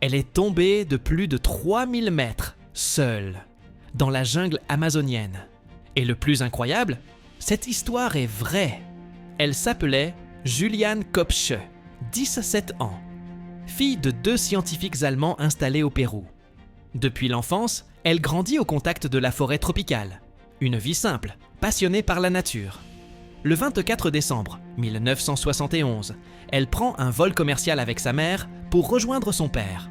Elle est tombée de plus de 3000 mètres, seule, dans la jungle amazonienne. Et le plus incroyable, cette histoire est vraie. Elle s'appelait Juliane Kopsche, 17 ans, fille de 2 scientifiques allemands installés au Pérou. Depuis l'enfance, elle grandit au contact de la forêt tropicale. Une vie simple, passionnée par la nature. Le 24 décembre 1971, elle prend un vol commercial avec sa mère pour rejoindre son père.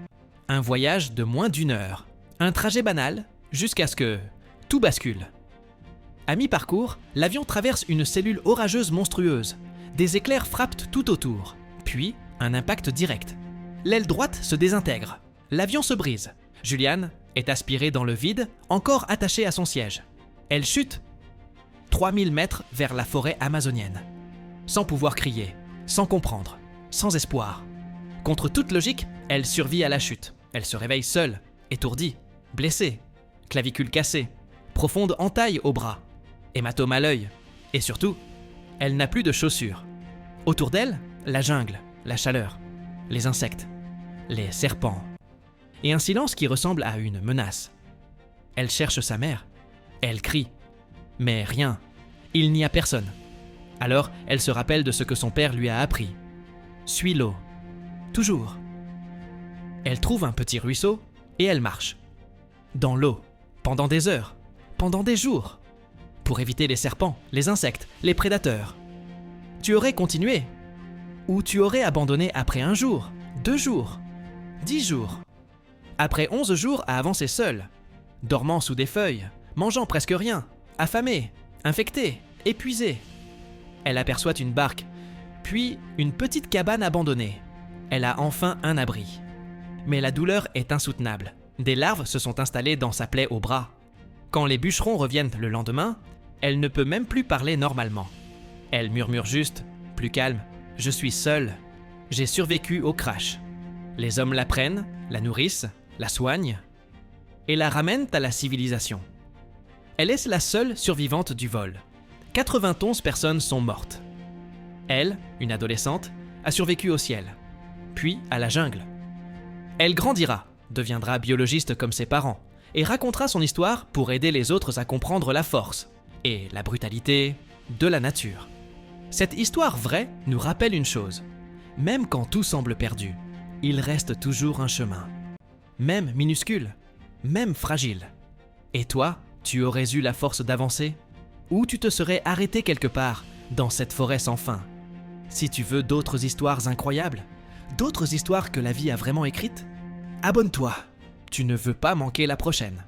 Un voyage de moins d'1 heure. Un trajet banal, jusqu'à ce que tout bascule. À mi-parcours, l'avion traverse une cellule orageuse monstrueuse. Des éclairs frappent tout autour, puis un impact direct. L'aile droite se désintègre. L'avion se brise. Juliane est aspirée dans le vide, encore attachée à son siège. Elle chute 3000 mètres vers la forêt amazonienne. Sans pouvoir crier, sans comprendre, sans espoir. Contre toute logique, elle survit à la chute. Elle se réveille seule, étourdie, blessée, clavicule cassée, profonde entaille au bras, hématome à l'œil. Et surtout, elle n'a plus de chaussures. Autour d'elle, la jungle, la chaleur, les insectes, les serpents. Et un silence qui ressemble à une menace. Elle cherche sa mère. Elle crie. Mais rien. Il n'y a personne. Alors, elle se rappelle de ce que son père lui a appris. Suis l'eau. Toujours. Elle trouve un petit ruisseau et elle marche. Dans l'eau. Pendant des heures. Pendant des jours. Pour éviter les serpents, les insectes, les prédateurs. Tu aurais continué. Ou tu aurais abandonné après 1 jour, 2 jours, 10 jours. Après 11 jours à avancer seule, dormant sous des feuilles, mangeant presque rien, affamée, infectée, épuisée. Elle aperçoit une barque, puis une petite cabane abandonnée. Elle a enfin un abri. Mais la douleur est insoutenable. Des larves se sont installées dans sa plaie au bras. Quand les bûcherons reviennent le lendemain, elle ne peut même plus parler normalement. Elle murmure juste, plus calme, « Je suis seule. J'ai survécu au crash. » Les hommes la prennent, la nourrissent, la soignent et la ramènent à la civilisation. Elle est la seule survivante du vol. 91 personnes sont mortes. Elle, une adolescente, a survécu au ciel, puis à la jungle. Elle grandira, deviendra biologiste comme ses parents et racontera son histoire pour aider les autres à comprendre la force et la brutalité de la nature. Cette histoire vraie nous rappelle une chose. Même quand tout semble perdu, il reste toujours un chemin. Même minuscule, même fragile. Et toi, tu aurais eu la force d'avancer? Ou tu te serais arrêté quelque part dans cette forêt sans fin? Si tu veux d'autres histoires incroyables, d'autres histoires que la vie a vraiment écrites, abonne-toi. Tu ne veux pas manquer la prochaine.